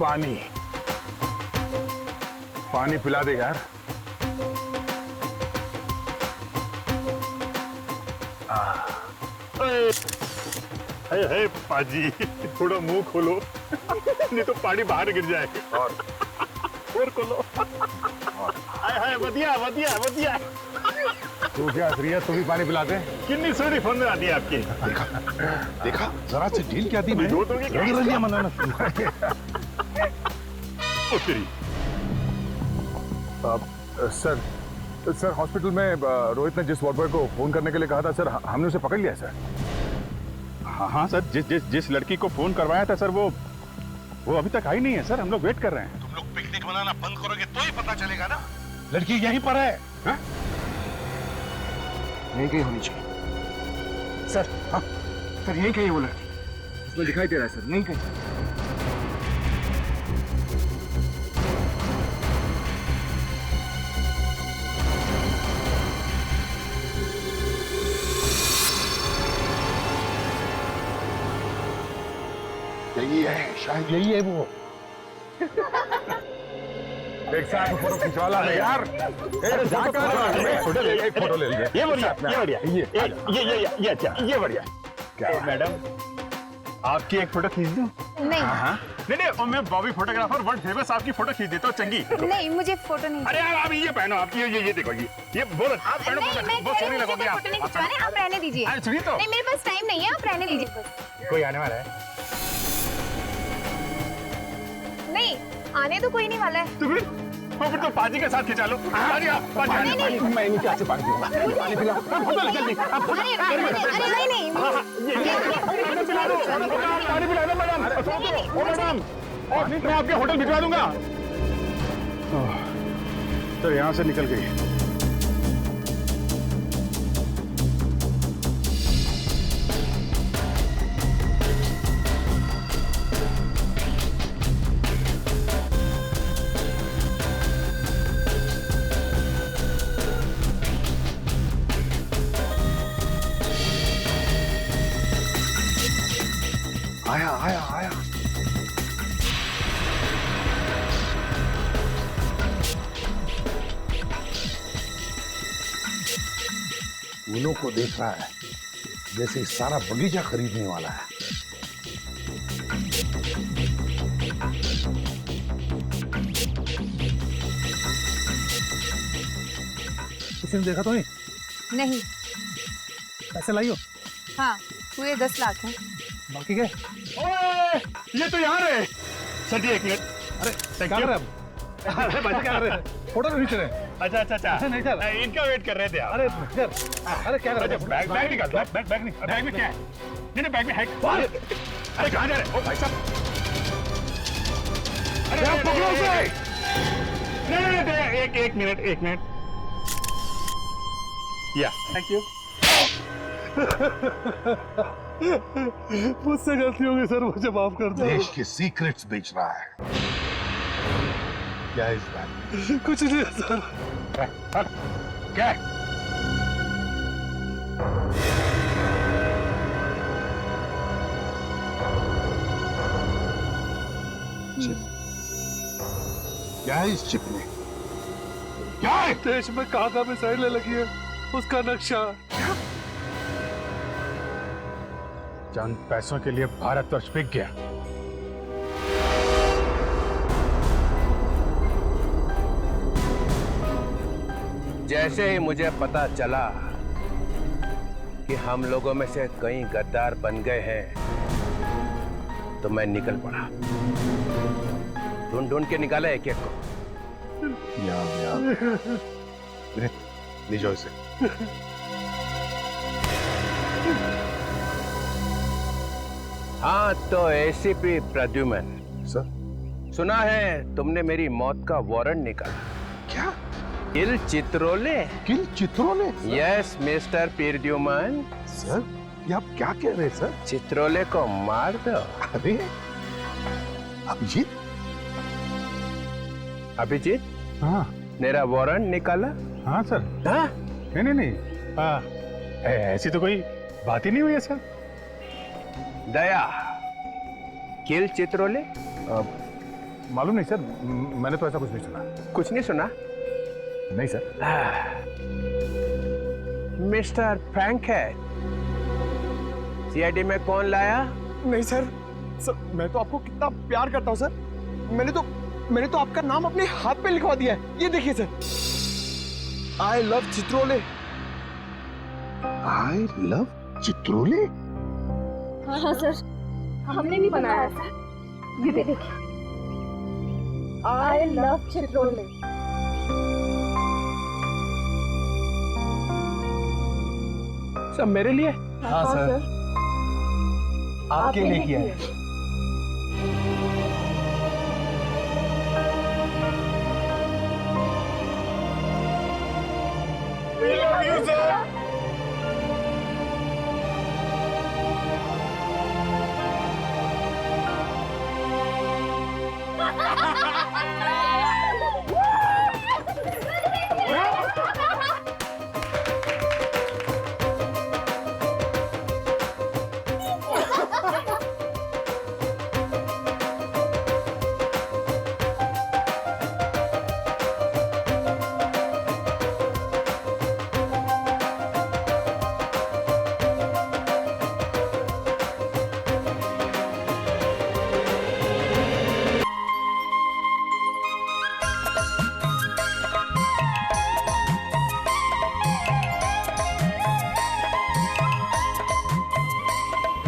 पानी पानी पिला दे यार। हे पाजी, थोड़ा मुंह खोलो नहीं तो पानी बाहर गिर जाएगा। और खोलो। हाय वधिया वधिया वधिया। तू क्या असरियत, तू भी पानी पिला दे। कितनी सोनी फोन आती है आपकी। देखा जरा से ढील क्या दी मैं। दो तो रंगिया मनाना। सर हॉस्पिटल में रोहित ने जिस वार्ड बॉय को फोन करने के लिए कहा था सर, हमने उसे पकड़ लिया सर। हाँ सर, जिस लड़की को फोन करवाया था सर, वो अभी तक आई नहीं है सर। हम लोग वेट कर रहे हैं। तुम लोग पिकनिक मनाना बंद करोगे तो ही पता चलेगा ना। लड़की यहीं पर है। हाँ? यहीं कहीं होनी चाहिए सर। हाँ सर, यहीं कहीं वो लड़की, उसमें दिखाई दे रहा है सर, यहीं कहीं। यही है, शायद यही है वो। एक साथ फोटो खिंचवाला है यार। फोटो ले लीजिए। ये बढ़िया, ये बढ़िया, ये अच्छा, ये बढ़िया। क्या मैडम, आपकी एक फोटो खींच दूं? नहीं। नहीं, और मैं बॉबी फोटोग्राफर वर्ल्ड फेमस आपकी फोटो खींच देता हूँ चंगी। नहीं, मुझे फोटो नहीं। अरे यार, आप ये पहनो, आप ये देखो, ये बहुत आप पहनो, बहुत सोनी लगोगी आप। फोटो नहीं खिंचवाने, आप रहने दीजिए। अरे सुनिए तो, नहीं, मेरे पास टाइम नहीं है, आप रहने दीजिए बस। कोई आने वाला है? नहीं, आने तो कोई नहीं वाला है। तो फिर तो पाजी के साथ खिंचा लो। नहीं, मैं नीचे से पानी पीऊंगा। पानी पिला। जल्दी। अरे नहीं, पानी पिला दो मैडम। मैडम, मैं आपके होटल भिजवा दूंगा। तो यहाँ से निकल गई। आया। फूलों को देख रहा है जैसे सारा बगीचा खरीदने वाला है। किसी ने देखा तो नहीं? नहीं। पैसे लाई हो? हाँ, पूरे 10 लाख हैं। बाकी क्या? ओए, ये तो यहाँ है। सर जी, एक मिनट। अरे क्या कर रहे हैं? अरे बाजी क्या कर रहे हैं? फोटो नहीं खींच रहे? अच्छा। नहीं सर, इनका वेट कर रहे थे आप। अरे सर, अरे क्या कर रहे हैं? बैग निकाल, बैग नहीं, बैग में क्या है? नहीं, बैग में है। अरे कहाँ जा रहे हैं? ओ भाई साहब, अरे आप पकड़ो उसे। नहीं, एक मिनट। या, थैंक यू। मुझसे गलती हो गई सर, मुझे माफ कर दो। देश के सीक्रेट्स बेच रहा है। क्या है इस बैग? कुछ नहीं सर। क्या? क्या है इस चिप में? क्या है? देश में कहाँ मिसाइल लगी है, उसका नक्शा। चंद पैसों के लिए भारतवर्ष बिक गया। जैसे ही मुझे पता चला कि हम लोगों में से कई गद्दार बन गए हैं, तो मैं निकल पड़ा। ढूंढ के निकाला एक को। ले जाओ इसे। हाँ, तो एसीपी प्रद्युमन सर, सुना है तुमने मेरी मौत का वारंट निकाला। क्या? किल चित्रोले? किल चित्रोले? Yes mister Pradyuman. सर, ये आप क्या कह रहे हैं सर? चित्रोले को मार दो। अरे अभिजीत, हाँ मेरा वारंट निकाला? हाँ सर। हाँ? नहीं, ऐसी तो कोई बात ही नहीं हुई है सर। दया, किल चित्रोले? मालूम नहीं सर, मैंने तो ऐसा कुछ नहीं सुना। कुछ नहीं सुना? नहीं सर। मिस्टर फ्रैंकहेड, सीआईडी में कौन लाया? नहीं सर, मैं तो आपको कितना प्यार करता हूँ सर। मैंने तो आपका नाम अपने हाथ पे लिखवा दिया है। ये देखिए sir, I love Chitrole. I love Chitrole? हाँ सर, हमने भी बनाया सर। ये देखिए, आई लव चित्रोले। सब मेरे लिए? हाँ सर, आपके लिए किया है।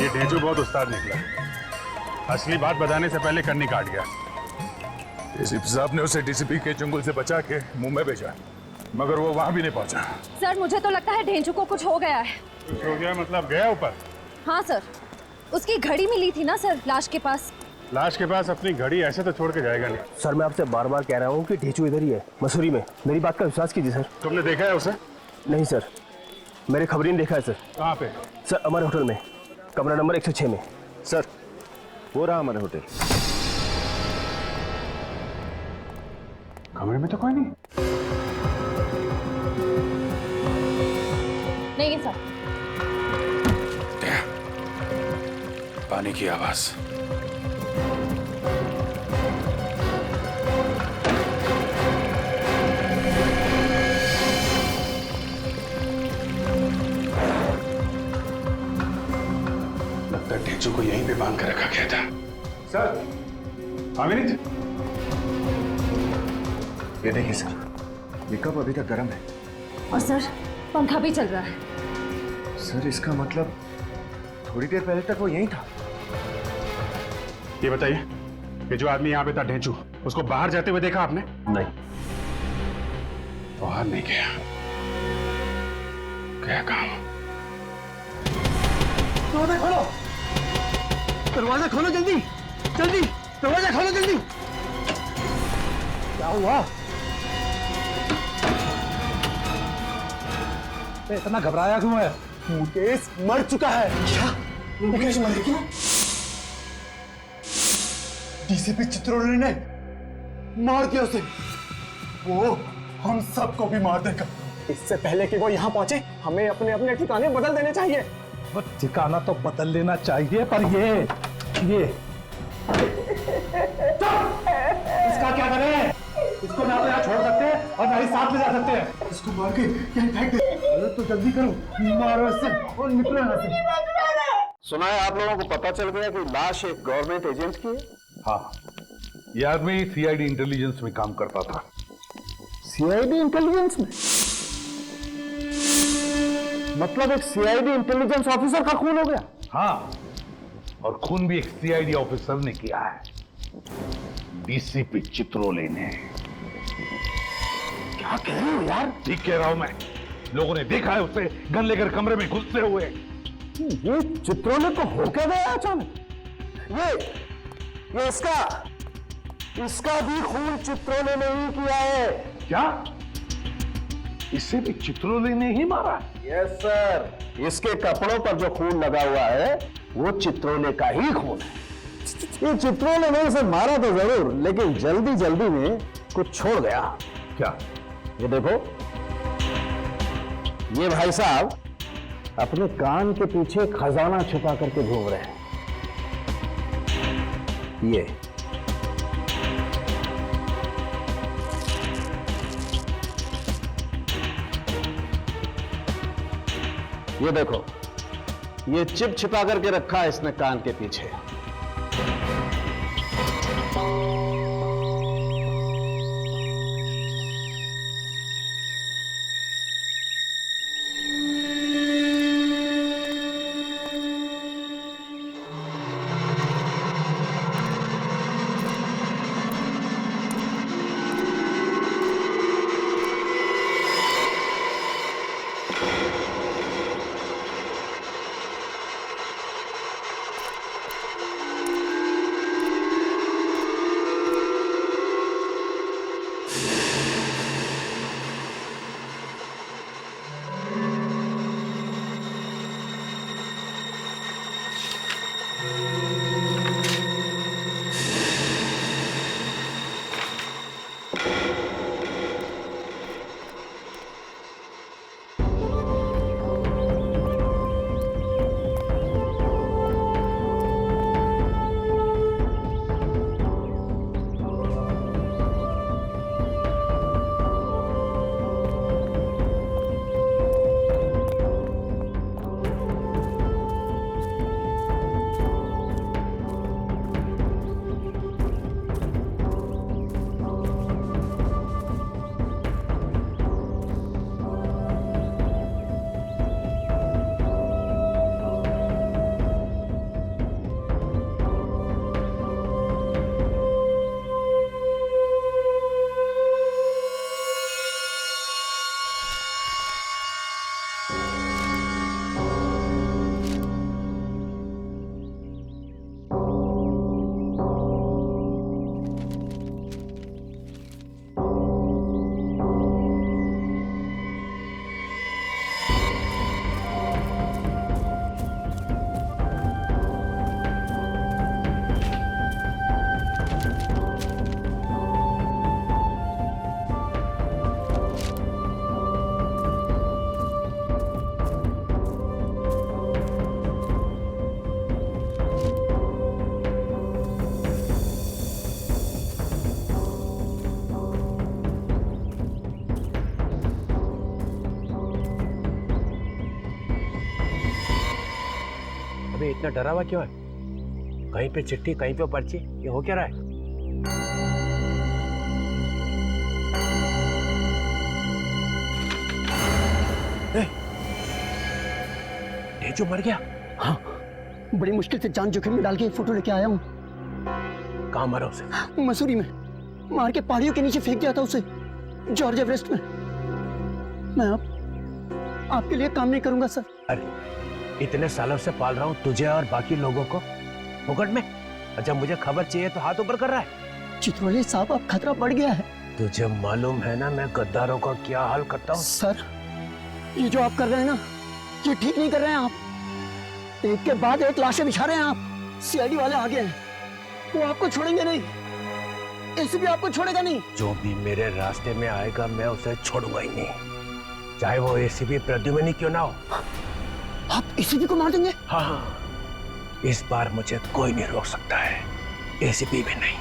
ये ढेंचू बहुत उस्ताद निकला। असली बात बताने से पहले कन्नी काट गया। एसीपी साहब ने उसे डीसीपी के चुंगल से बचा के मुंबई भेजा, मगर वो वहां भी नहीं पहुंचा। सर, मुझे तो लगता है ढेंचू को कुछ हो गया है। कुछ हो गया मतलब गया ऊपर? हाँ सर, उसकी घड़ी मिली थी ना सर लाश के पास। लाश के पास अपनी घड़ी ऐसे तो छोड़ के जाएगा नहीं। सर मैं आपसे बार बार कह रहा हूँ कि ढेंचू इधर ही है, मसूरी में। मेरी बात का विश्वास कीजिए सर। तुमने देखा है उसे? नहीं सर, मेरे खबरी ने देखा है सर। कहाँ पे? सर हमारे होटल में, कमरा नंबर 106 में। सर, वो रहा हमारा होटल। कमरे में तो कोई नहीं। नहीं सर। पानी की आवाज। लगता है ढेंचू को यहीं पे बांध कर रखा गया था। सर, अमित, ये देखिए सर, ये कप अभी तक गर्म है। और सर, पंखा भी चल रहा है। सर, इसका मतलब थोड़ी देर पहले तक वो यहीं था। ये बताइए, ये जो आदमी यहाँ पे था ढेंचू, उसको बाहर जाते हुए देखा आपने? नहीं। बाहर नहीं गया, क्या काम? दरवाजा खोलो, दरवाजा खोलो, जल्दी जल्दी, दरवाजा खोलो जल्दी। क्या हुआ? इतना घबराया क्यों है? मुकेश मर चुका है। क्या? मुकेश मर गया? डीसीपी चित्रोले ने मार दिया उसे। वो हम सबको भी मार देगा। इससे पहले कि वो यहाँ पहुंचे, हमें अपने अपने ठिकाने बदल देने चाहिए। वो ठिकाना तो बदल लेना चाहिए, पर ये इसका क्या करें? इसको ना तो यहाँ छोड़ सकते हैं और ना ही साथ ले जा सकते हैं। इसको मार के यहाँ फेंक दे। अरे तो जल्दी करो, मारो इससे और निकलो यहाँ से। सुना है आप लोगों को पता चल गया कि लाश एक गवर्नमेंट एजेंट की है? हाँ, ये आदमी सीआईडी इंटेलिजेंस में काम करता था। सीआईडी इंटेलिजेंस में? मतलब एक सीआईडी इंटेलिजेंस ऑफिसर का खून हो गया? हाँ, और खून भी एक सीआईडी ऑफिसर ने किया है, डीसीपी चित्रोले ने। क्या कह रहे हो यार? ठीक कह रहा हूं मैं। लोगों ने देखा है उसे गन लेकर कमरे में घुसते हुए। ये चित्रोले को हो क्या गया अचानक? ये इसका भी खून चित्रोले ने ही किया है। क्या? इसे भी चित्रोले ने ही मारा? यस सर, इसके कपड़ों पर जो खून लगा हुआ है वो चित्रोले का ही खून है। ये चित्रोले ने इसे मारा तो जरूर, लेकिन जल्दी जल्दी में कुछ छोड़ गया। क्या? ये देखो, ये भाई साहब अपने कान के पीछे खजाना छुपा करके घूम रहे हैं। ये ये देखो, ये चिप छिपा करके रखा है इसने कान के पीछे। अबे इतना डरा हुआ क्यों है? कहीं पे चिट्ठी, कहीं पे पर्ची, ये हो क्या रहा है? ये जो मर गया? हाँ, बड़ी मुश्किल से जान जोखिम में डाल के फोटो लेके आया हूँ। कहाँ मरा उसे? मसूरी में मार के पहाड़ियों के नीचे फेंक दिया था उसे, जॉर्ज एवरेस्ट में। मैं अब आपके लिए काम नहीं करूंगा सर। अरे इतने सालों से पाल रहा हूँ तुझे और बाकी लोगों को मुकट में, और जब मुझे खबर चाहिए तो हाथ ऊपर कर रहा है। चित्रोले साहब, अब खतरा बढ़ गया है। तुझे मालूम है ना मैं गद्दारों का क्या हाल करता हूँ? सर, ये जो आप कर रहे हैं ना, ये ठीक नहीं कर रहे हैं आप। एक के बाद एक लाशें बिछा रहे हैं आप। सीआईडी वाले आ गए हैं, वो आपको छोड़ेंगे नहीं, एसीपी आपको छोड़ेगा नहीं। जो भी मेरे रास्ते में आएगा मैं उसे छोड़ूंगा ही नहीं, चाहे वो एसीपी प्रद्युम्न क्यों ना हो। आप एसीपी को मार देंगे? हाँ हाँ, इस बार मुझे कोई नहीं रोक सकता है, एसीपी भी नहीं।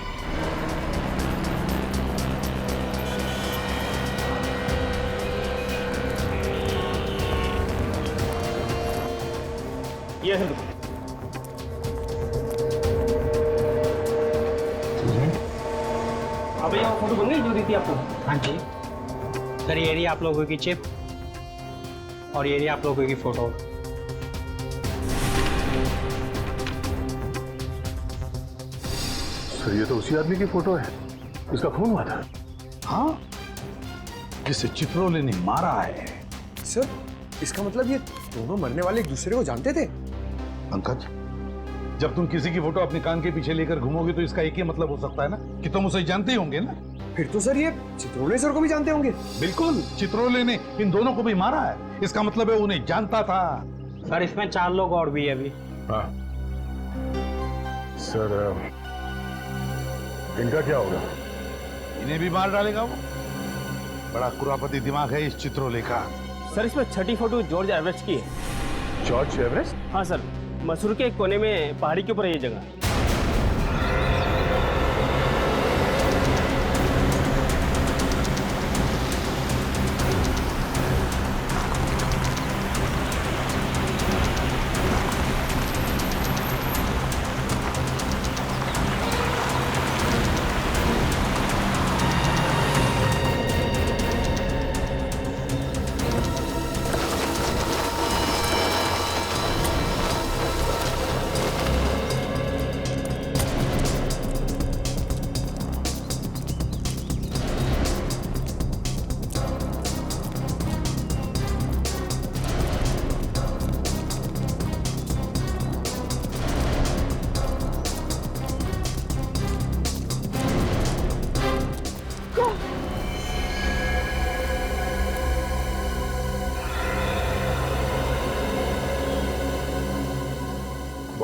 ये है अब ये फोटो बन गई जो दी थी आपको? हाँ जी सर, ये रही आप लोगों की चिप और ये रही आप लोगों की फोटो। सर ये तो उसी आदमी की फोटो है, इसका खून हुआ था। हाँ, जिसे चित्रोले ने मारा है। सर, इसका मतलब ये दोनों मरने वाले एक दूसरे को जानते थे? पंकज, जब तुम किसी की फोटो अपने कान के पीछे लेकर घूमोगे तो इसका एक ही मतलब हो सकता है ना कि तुम उसे जानते ही होंगे ना। फिर तो सर ये चित्रोले सर को भी जानते होंगे। बिल्कुल, चित्रोले ने इन दोनों को भी मारा है, इसका मतलब है उन्हें जानता था। सर, इसमें 4 लोग और भी है अभी। हाँ सर, इनका क्या होगा? इन्हें भी मार डालेगा वो। बड़ा कुरापति दिमाग है इस चित्रोले का। सर, इसमें 6ठी फोटो जॉर्ज एवरेस्ट की है। George Everest? हाँ सर, मसूर के एक कोने में पहाड़ी के ऊपर है ये जगह।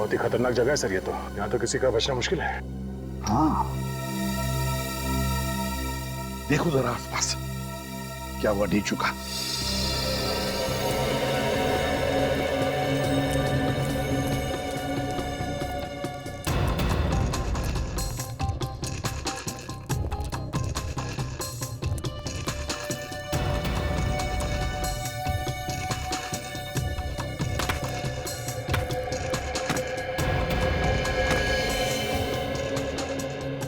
बहुत ही खतरनाक जगह है सर ये तो। यहाँ तो किसी का बचना मुश्किल है। हाँ, देखो जरा आसपास क्या हुआ ढीचू का।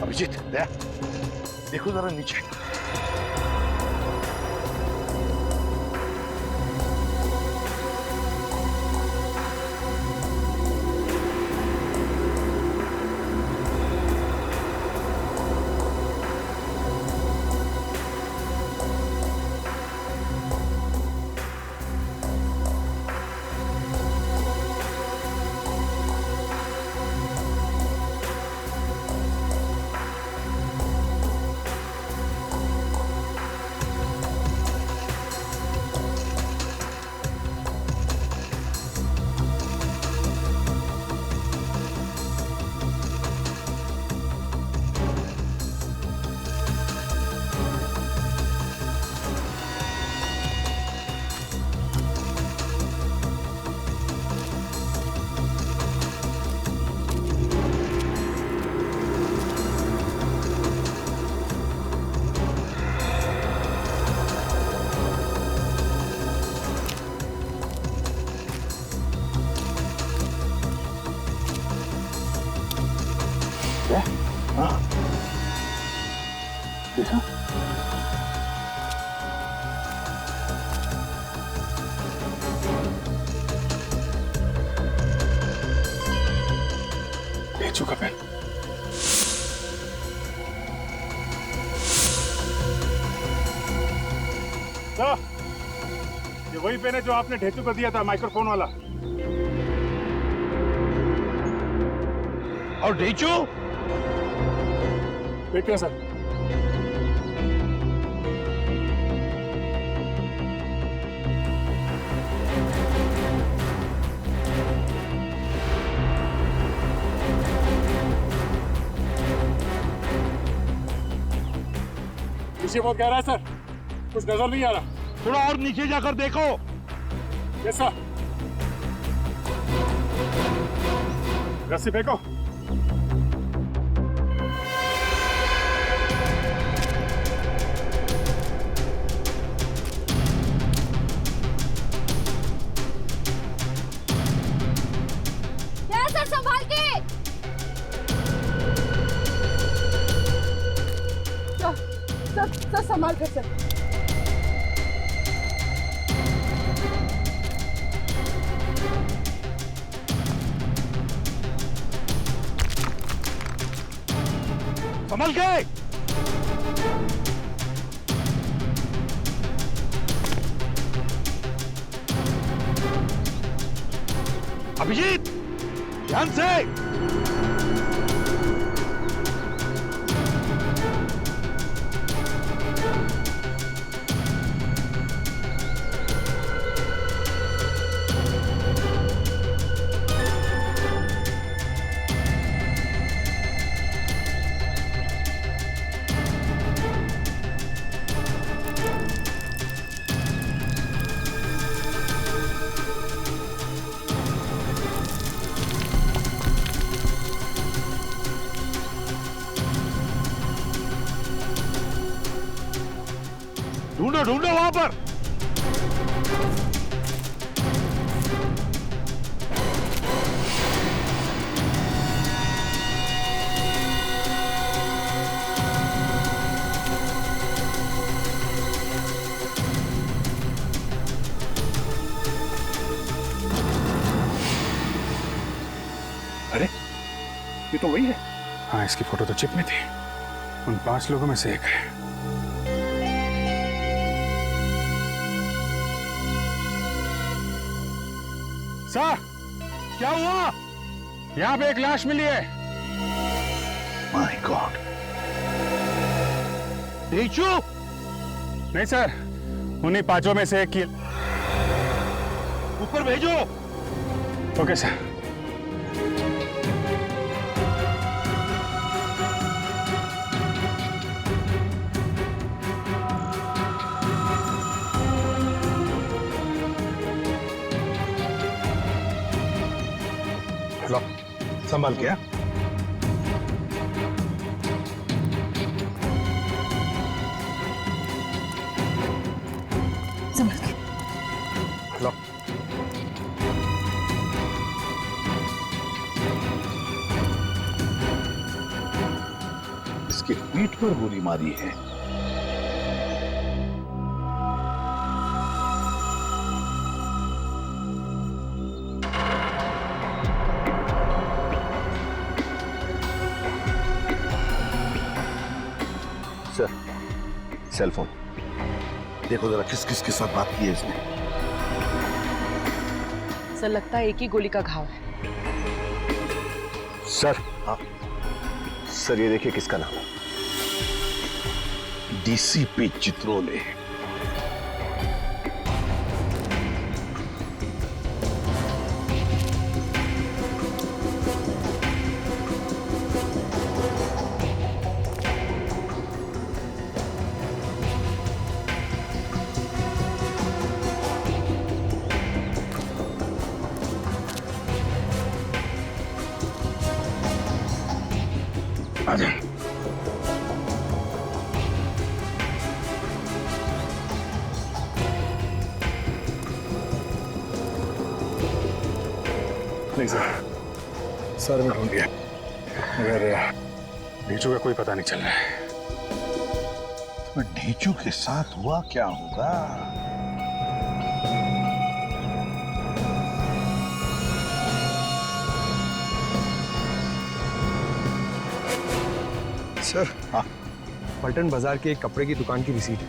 अभिजीत, दया, देखो जरा नीचे। देखा? ढेचू का पेन। तो ये वही पेन है जो आपने ढेचू को दिया था, माइक्रोफोन वाला। और ढेचू देखिए सर। पीछे बहुत गहरा है सर, कुछ नजर नहीं आ रहा। थोड़ा और नीचे जाकर देखो। Yes sir. रस्सी फेंको। सर संभाल के। सर संभाल कर सर। संभल के। अभिजीत, ध्यान से। ढूंढो ढूंढो वहां पर। अरे ये तो वही है। हाँ, इसकी फोटो तो चिप में थी। उन 5 लोगों में से एक है। सर, क्या हुआ? यहाँ पे एक लाश मिली है। My god. ढेचू? नहीं सर, उन्हीं 5 में से एक की। ऊपर भेजो। Okay sir. संभाल के। संभल के। इसके पीठ पर गोली मारी है। Sir, cell phone. देखो जरा किस किस के साथ बात की है इसने। सर लगता है एक ही गोली का घाव है। सर, हाँ सर, ये देखिए किसका नाम है। डीसीपी चित्रोले। आजा। नहीं सर मैं ढूंढ लिया, मगर ढीचू का कोई पता नहीं चल रहा है। तो ढीचू के साथ हुआ क्या होगा? सर, हाँ, पलटन बाजार के एक कपड़े की दुकान की रिसीट है।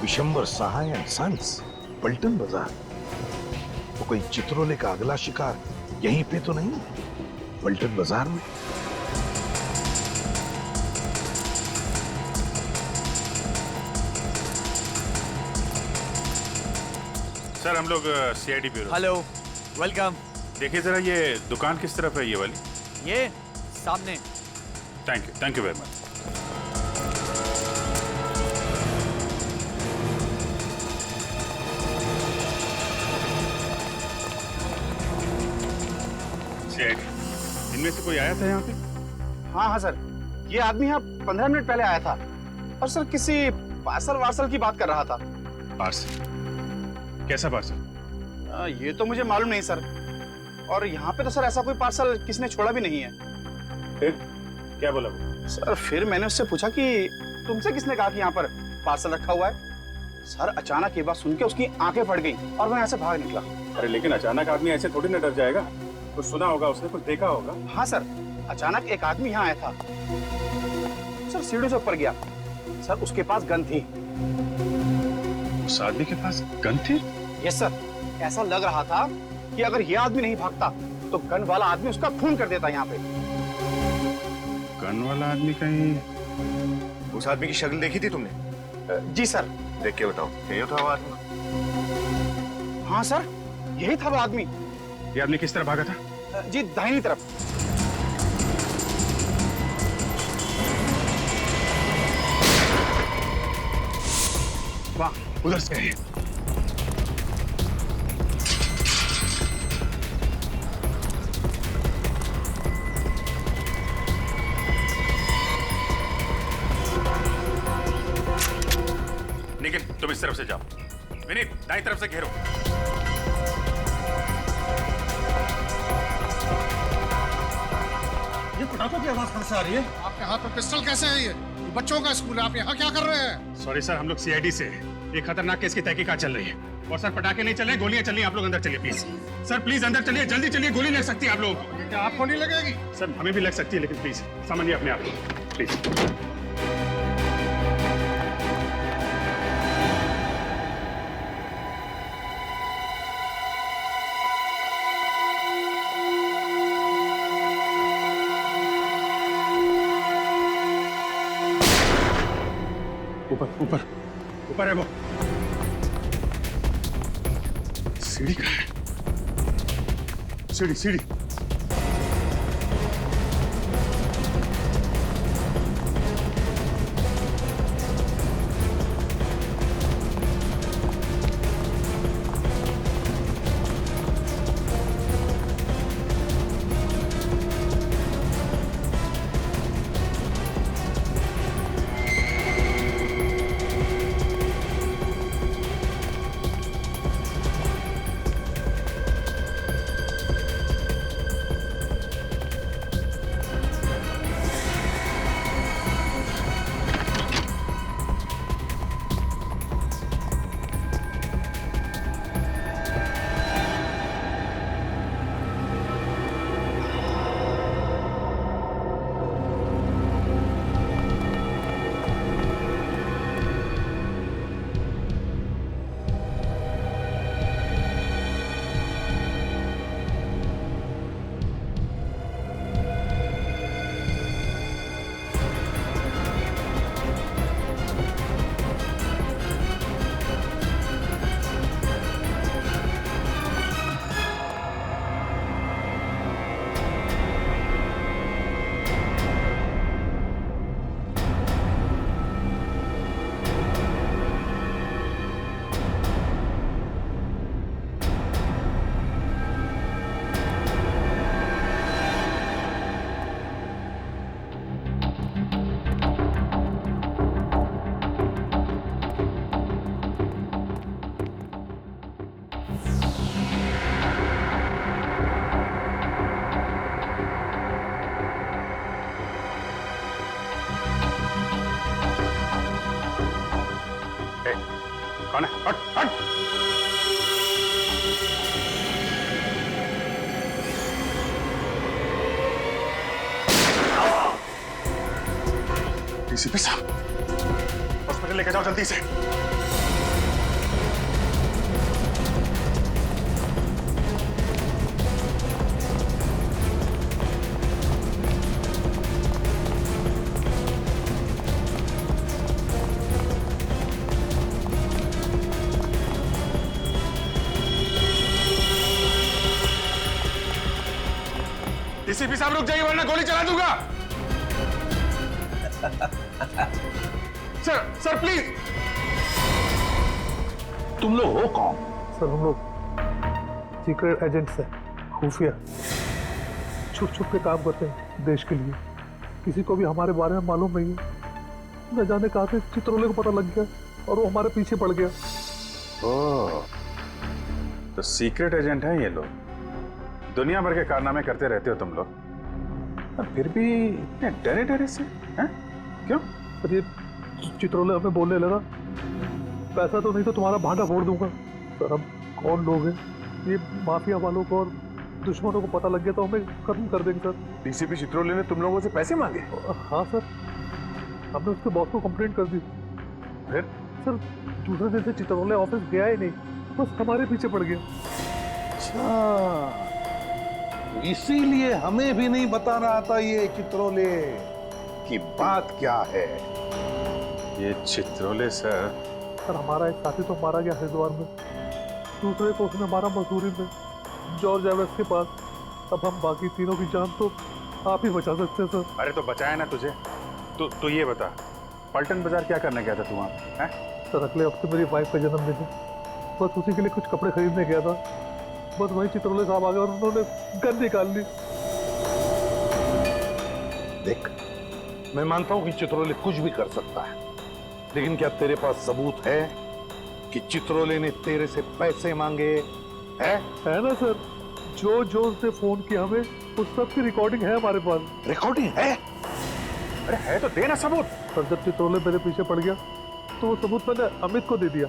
विशंबर सहाय एंड सन्स, पलटन बाजार। तो कोई चित्रोले का अगला शिकार यहीं पे तो नहीं है, पलटन बाजार में? सर हम लोग सीआईडी ब्यूरो। Hello, welcome. देखिए जरा ये दुकान किस तरफ है, ये वाली? ये सामने। Thank you very much. CID, इनमें से कोई आया था यहाँ पे? हाँ सर, ये आदमी यहाँ 15 मिनट पहले आया था और सर किसी पार्सल वार्सल की बात कर रहा था। पार्सल? कैसा पार्सल? ये तो मुझे मालूम नहीं सर, और यहाँ पे तो सर ऐसा कोई पार्सल किसने छोड़ा भी नहीं है। फिर क्या बोला वो? सर फिर मैंने उससे पूछा कि तुमसे किसने कहा कि यहाँ पर पार्सल रखा हुआ है। सर अचानक ये बात सुन के उसकी आंखें फट गई और मैं यहाँ से भाग निकला। अरे लेकिन अचानक आदमी ऐसे थोड़ी ना डर जाएगा, कुछ सुना होगा उसने, कुछ देखा होगा। हाँ सर, अचानक एक आदमी यहाँ आया था सर, सीढ़ी से ऊपर गया सर, उसके पास गन थी। उस आदमी के पास गन थी? यस सर, ऐसा लग रहा था कि अगर ये आदमी नहीं भागता तो गन वाला आदमी उसका खून कर देता यहाँ पे। गन वाला आदमी कहीं? उस आदमी की शक्ल देखी थी तुमने? जी सर। देख के बताओ, यही था वो आदमी? हाँ सर, यही था वो आदमी। ये आदमी किस तरह भागा था? जी दाहिनी तरफ। वाह, उधर से है। निखिल तुम इस तरफ से जाओ, विनीत दाईं तरफ से घेरो। ये पटाखों की आवाज कहां से आ रही है? आपके हाथ में पिस्टल कैसे है? ये बच्चों का स्कूल है, आप यहाँ क्या कर रहे हैं? सॉरी सर, हम लोग सीआईडी से हैं। एक खतरनाक केस की तहकीकात चल रही है और सर पटाखे नहीं चल रहे, गोलियां चल रही हैं। आप लोग अंदर चलिए प्लीज। सर प्लीज अंदर चलिए, जल्दी चलिए, गोली लग सकती है आप लोगों को। क्या आपको नहीं लगेगी? सर हमें भी लग सकती है, लेकिन प्लीज समझिए अपने आप को प्लीज। ऊपर ऊपर ऊपर है वो। सीढ़ी कहाँ है? सीढ़ी सीढ़ी। कौन है? हट हट। डीसीपी साहब, हॉस्पिटल लेके जाओ जल्दी से। डीसीपी साहब रुक जाइए वरना गोली चला दूंगा। Sir please. तुम लोग हो कौन? सर हम लोग सीक्रेट एजेंट्स हैं, खुफिया, छुप छुप के काम करते हैं देश के लिए। किसी को भी हमारे बारे में मालूम नहीं है। न जाने कहां से चित्रोले को पता लग गया और वो हमारे पीछे पड़ गया। ओह, तो सीक्रेट एजेंट हैं ये लोग। दुनिया भर के कारनामे करते रहते हो तुम लोग, और फिर भी इतने डरे डरे से हैं? क्यों? सर ये चित्रोले हमें बोलने लगा, पैसा तो नहीं तो तुम्हारा भांडा फोड़ दूंगा। सर हम कौन लोग हैं? ये माफिया वालों को और दुश्मनों को पता लग गया तो हमें खत्म कर देंगे सर। डीसीपी चित्रोले ने तुम लोगों से पैसे मांगे? हाँ सर, हमने उसके बॉस को कंप्लेंट कर दी। फिर? सर दूसरे दिन से चित्रोले ऑफिस गया ही नहीं, बस हमारे पीछे पड़ गया। अच्छा, इसीलिए हमें भी नहीं बता रहा था ये चित्रोले की बात क्या है। ये चित्रोले सर हमारा एक साथी तो मारा गया हरिद्वार में, दूसरे को उसने मारा मसूरी में, जॉर्ज एवेस के पास। अब हम बाकी तीनों की जान तो आप ही बचा सकते हैं सर। अरे तो बचाया ना तुझे। तो ये बता, पलटन बाजार क्या करने गया था तू वहाँ? हैं? सर अगले हफ्ते मेरी वाइफ का जन्मदिन है, बस उसी के लिए कुछ कपड़े खरीदने गया था। बस वही चित्रोले साहब आ गए और उन्होंने गन निकाल ली। देख, मैं मानता हूं कि चित्रोले कुछ भी कर सकता है, लेकिन क्या तेरे पास सबूत है कि चित्रोले ने तेरे से पैसे मांगे? है ना सर, जो उसने फोन किया हमें, उस सब की रिकॉर्डिंग है हमारे पास। रिकॉर्डिंग है? अरे है तो देना सबूत। सर जब चित्रोले मेरे पीछे पड़ गया तो वो सबूत मैंने अमित को दे दिया।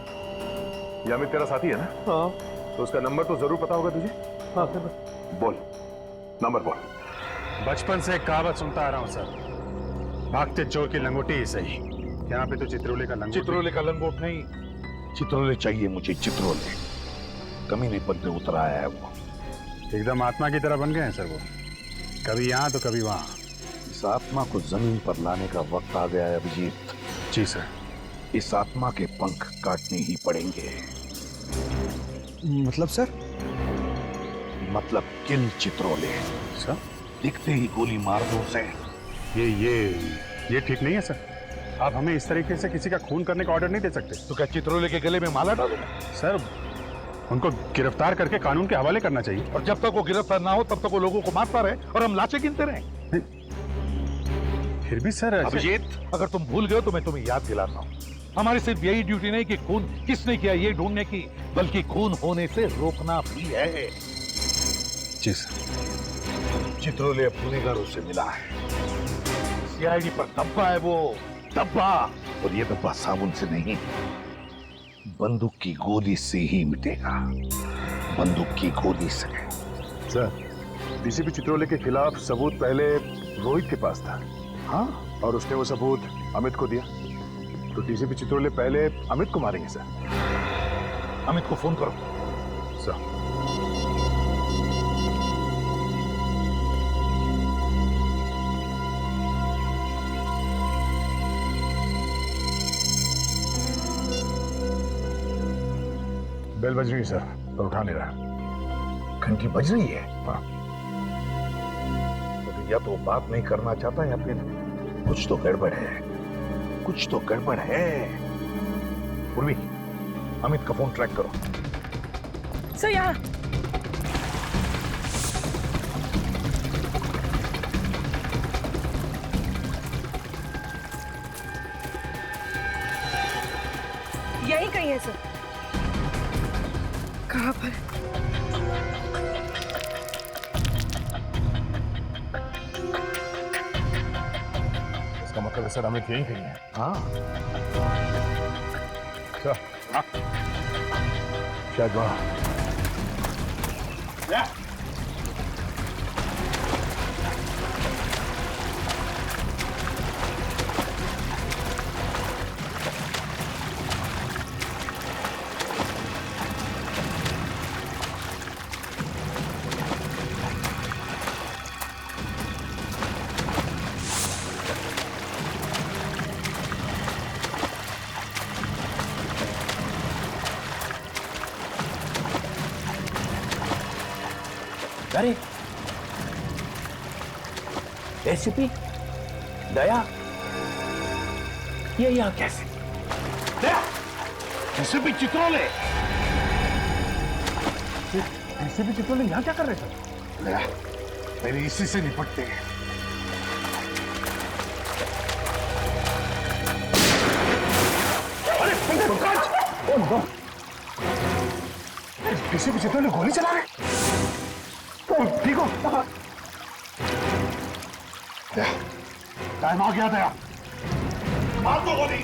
ये अमित तेरा साथी है ना? हाँ। तो उसका नंबर तो जरूर पता होगा तुझे? हाँ सर। बोल, नंबर बोल। बचपन से एक कहावत सुनता आ रहा हूँ सर, भागते चोर की लंगोटी ही सही। यहाँ पे तो चित्रोले का लंगोट। चित्रोले का लंगोट नहीं, चित्रोले चाहिए मुझे। चित्रोले कमीने पद पे उतर आया है वो। एकदम आत्मा की तरह बन गए हैं सर वो, कभी यहाँ तो कभी वहाँ। इस आत्मा को जमीन पर लाने का वक्त आ गया है अभिजीत। जी सर। इस आत्मा के पंख काटने ही पड़ेंगे। मतलब सर? मतलब किल चित्रोले। सर दिखते ही गोली मार दो उसे। ये ठीक नहीं है सर। आप हमें इस तरीके से किसी का खून करने का ऑर्डर नहीं दे सकते। तो क्या चित्रोले के गले में माला डालूंगा? सर उनको गिरफ्तार करके कानून के हवाले करना चाहिए। और जब तक वो गिरफ्तार ना हो तब तक वो लोगों को मारता रहे और हम लाशें गिनते रहे। फिर भी सर अभिजीत, अगर तुम भूल गए तो मैं तुम्हें याद दिलाता हूँ, हमारी सिर्फ यही ड्यूटी नहीं कि खून किसने किया ये ढूंढने की, बल्कि खून होने से रोकना भी है। जी सर। चित्रोले अब गुनहगारों से मिला है। सीआईडी पर डब्बा है वो, डब्बा। और ये डब्बा साबुन से नहीं, बंदूक की गोली से ही मिटेगा। बंदूक की गोली से। सर डीसीपी चित्रोले के खिलाफ सबूत पहले रोहित के पास था। हाँ, और उसने वो सबूत अमित को दिया। तो डीसीपी चित्रोले पहले अमित को मारेंगे सर। अमित को फोन करो। सर बेल बज रही है सर, पर उठा नहीं रहा। घंटी बज रही है? हाँ। तो या तो बात नहीं करना चाहता या फिर कुछ तो गड़बड़ है। कुछ तो गड़बड़ है। उर्वी, अमित का फोन ट्रैक करो। सर यहाँ। यही कहीं है सर। कहाँ पर? इसका मतलब है सर अमित यहीं कहीं है। हाँ। सर शायद वहां अरे एसीपी दया, ये यहाँ कैसे? एसीपी चित्रोले, एसीपी चित्रोले यहाँ क्या कर रहे थे? मेरे इसी से निपटते हैं। अरे एसीपी चित्रोले गोली चला रहे। ठीक हो? टाइम आ गया दया, मार दो गोली।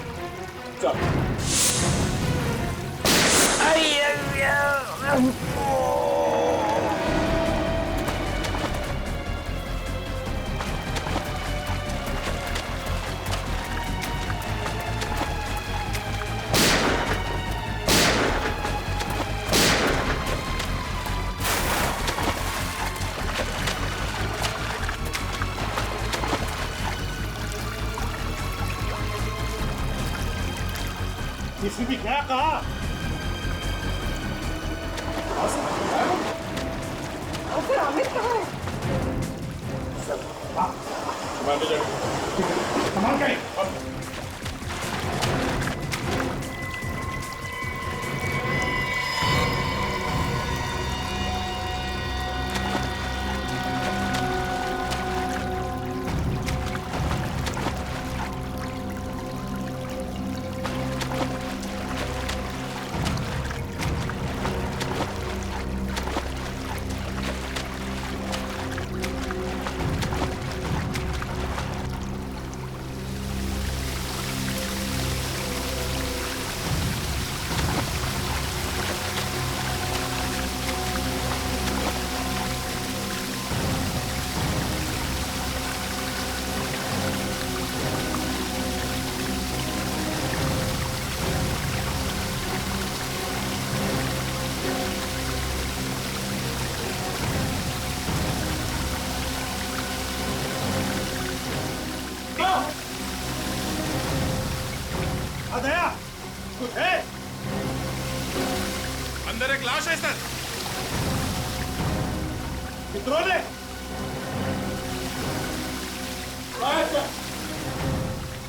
किसी भी क्या कहा? फिर अमित कहाँ है? संभाल के। दया, कुछ है? अंदर एक लाश है सर। चित्रोले,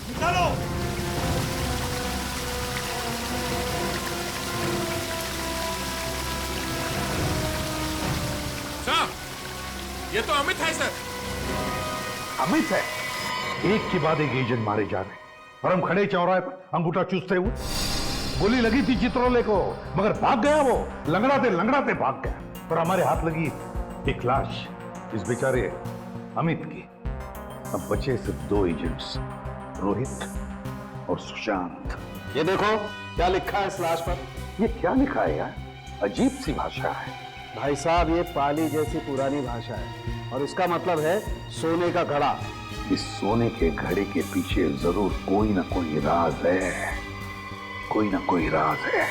निकालो। साहब, ये तो अमित है सर। अमित है? एक के बाद एक एजेंट मारे जा रहे हैं और हम खड़े चौराहे पर अंगूठा चूसते हुए। गोली लगी थी चित्रोले को, मगर भाग गया वो, लंगड़ाते भाग गया और हमारे हाथ लगी एक लाश, इस बेचारे अमित की। अब बचे सिर्फ दो एजेंट्स, रोहित और सुशांत। ये देखो क्या लिखा है इस लाश पर। ये क्या लिखा है यार? अजीब सी भाषा है। भाई साहब, ये पाली जैसी पुरानी भाषा है और इसका मतलब है सोने का घड़ा। इस सोने के घड़े के पीछे जरूर कोई ना कोई राज है, कोई ना कोई राज है।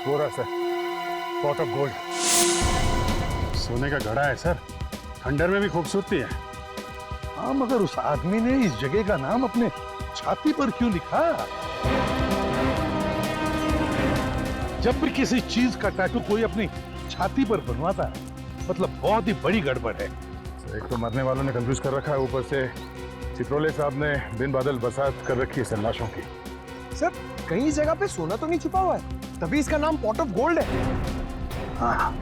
वो रहा सर, पॉट ऑफ गोल्ड। सोने का घड़ा है सर, खंडर में भी खूबसूरती है। हाँ, मगर उस आदमी ने इस जगह का नाम अपने छाती पर क्यों लिखा? जब भी किसी चीज का टैटू कोई अपनी छाती पर बनवाता है, मतलब बहुत ही बड़ी गड़बड़ है। एक तो मरने वालों ने कंफ्यूज कर रखा है, ऊपर से चित्रोले साहब ने दिन बादल बरसात कर रखी है सन्नाशों की। सर, कहीं इस जगह पे सोना तो नहीं छुपा हुआ है, तभी इसका नाम पॉट ऑफ गोल्ड है। हाँ,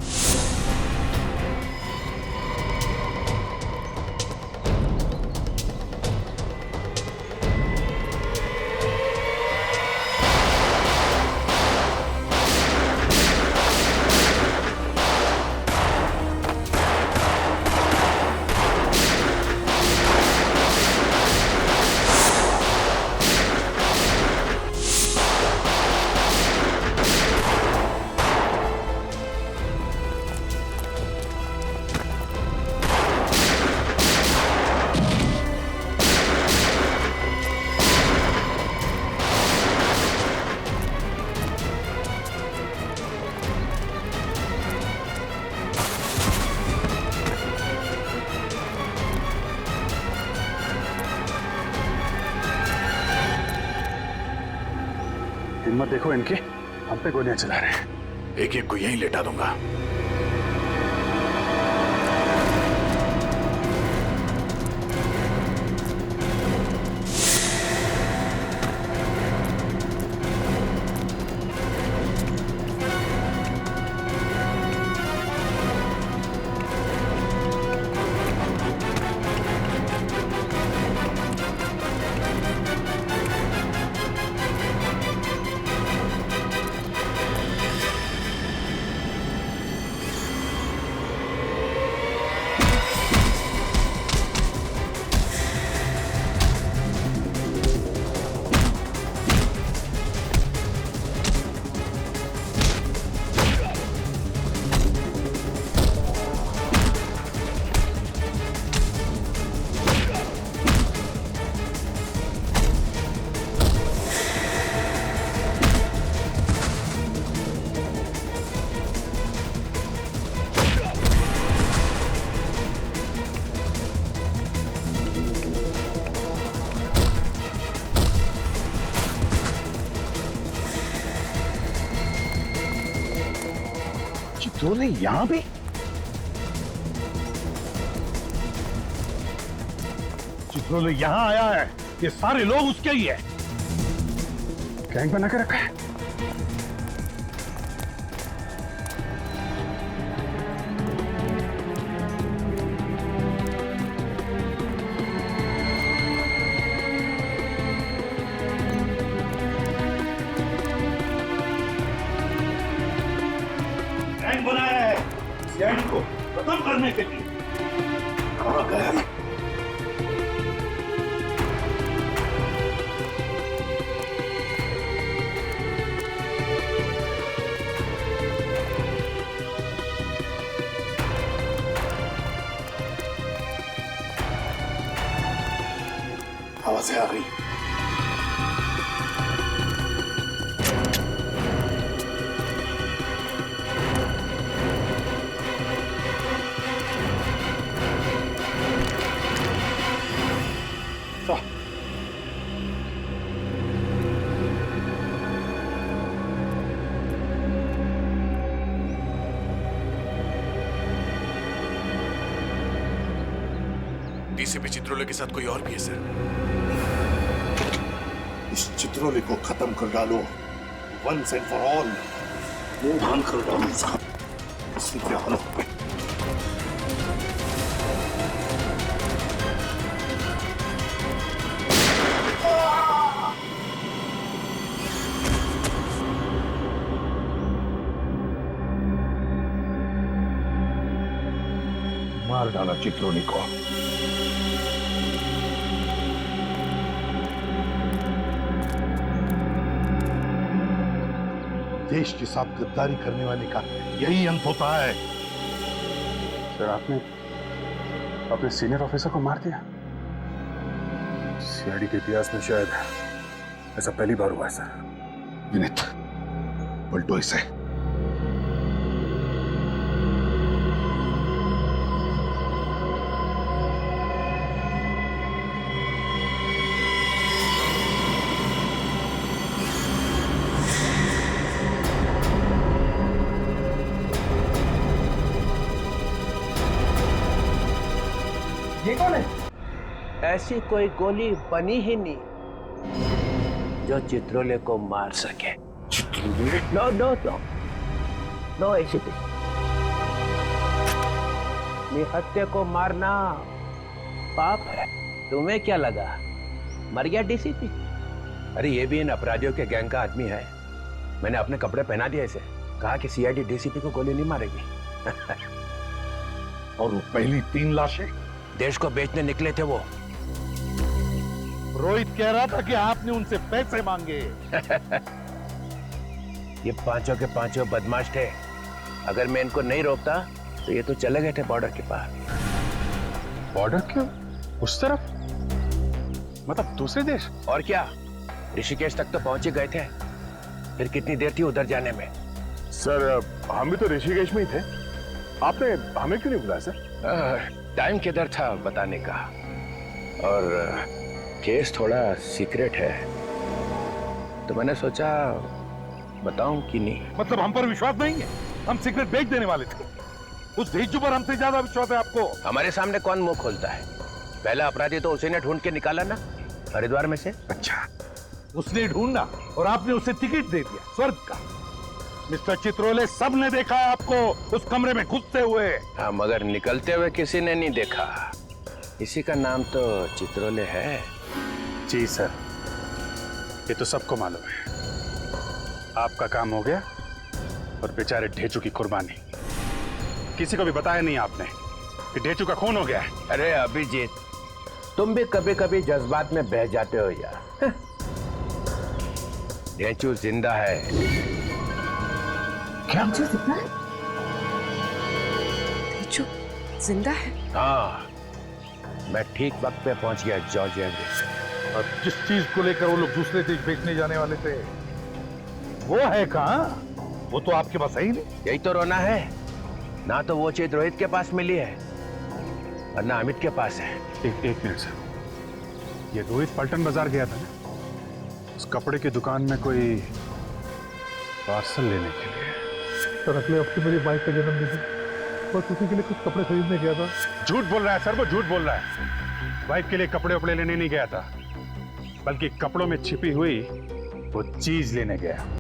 हिम्मत देखो इनकी, हम पे गोलियां चला रहे हैं। एक एक को यहीं लेटा दूंगा। चित्रोले यहां भी? चित्रोले यहां आया है, ये सारे लोग उसके ही है। गैंग बना के रखा है। गैंग बनाया है सीआईडी को खत्म करने के लिए। कहां गया? आवाजें आ रही। डीसीपी चित्रोले के साथ कोई और भी है सर? इस चित्रोले को खत्म कर डालो, वंस एंड फॉर ऑल। मुंह भान कर डालो उसका। इसलिए हालत पे मार डाला चित्रोले को। देश के साथ गद्दारी करने वाले का यही अंत होता है। सर आपने अपने सीनियर ऑफिसर को मार दिया। सीआईडी के इतिहास में शायद ऐसा पहली बार हुआ है सर। विनीत, पलटो इसे। ये कौन है? ऐसी कोई गोली बनी ही नहीं जो चित्रोले को मार सके। नो नो नो नो, ऐसी नहीं। निहत्थे को मारना पाप है। तुम्हें क्या लगा मर गया डीसीपी? अरे ये भी इन अपराधियों के गैंग का आदमी है। मैंने अपने कपड़े पहना दिया इसे, कहा कि सीआईडी डीसीपी को गोली नहीं मारेगी। और वो पहली 3 लाशें देश को बेचने निकले थे वो। रोहित कह रहा था कि आपने उनसे पैसे मांगे। ये पांचों के पांचों बदमाश थे। अगर मैं इनको नहीं रोकता तो ये तो चले गए थे बॉर्डर के पार। बॉर्डर क्यों? उस तरफ? मतलब दूसरे देश? और क्या, ऋषिकेश तक तो पहुंच ही गए थे। फिर कितनी देर थी उधर जाने में? सर हम भी तो ऋषिकेश में ही थे। आपने हमें क्यों नहीं बुलाया सर? टाइम किधर था बताने का, और केस थोड़ा सीक्रेट है, तो मैंने सोचा बताऊं कि नहीं? मतलब हम पर विश्वास नहीं है? हम सिगरेट बेच देने वाले थे। उस भेजू पर हमसे ज्यादा विश्वास है आपको। हमारे सामने कौन मुंह खोलता है? पहला अपराधी तो उसी ने ढूंढ के निकाला ना, हरिद्वार में से। अच्छा, उसने ढूंढा और आपने उसे टिकट दे दिया स्वर्ग का। मिस्टर चित्रोले, सबने देखा है आपको उस कमरे में घुसते हुए। हाँ, मगर निकलते हुए किसी ने नहीं देखा। इसी का नाम तो चित्रोले है। जी सर, ये तो सबको मालूम है। आपका काम हो गया और बेचारे ढेचू की कुर्बानी। किसी को भी बताया नहीं आपने कि ढेचू का खून हो गया है। अरे अभिजीत, तुम भी कभी कभी जज्बात में बह जाते हो यार। ढेचू जिंदा है। क्या? ढेचू जिंदा है? हाँ, मैं ठीक वक्त पे पहुंच गया जॉर्जिया में। और जिस चीज को लेकर वो लोग दूसरे देश बेचने जाने वाले थे, वो है कहाँ? वो तो आपके पास है ही नहीं। यही तो रोना है ना, तो वो चीज रोहित के पास मिली है और ना अमित के पास है। एक मिनट सर, ये रोहित पलटन बाजार गया था ना, उस कपड़े की दुकान में कोई पार्सल लेने के लिए। सर अगले हफ्ते मेरी वाइफ का जन्मदिन है, बस उसी के लिए कुछ कपड़े खरीदने गया था। झूठ बोल रहा है सर, वो झूठ बोल रहा है। वाइफ के लिए कपड़े वपड़े लेने नहीं गया था, बल्कि कपड़ों में छिपी हुई वो चीज लेने गया।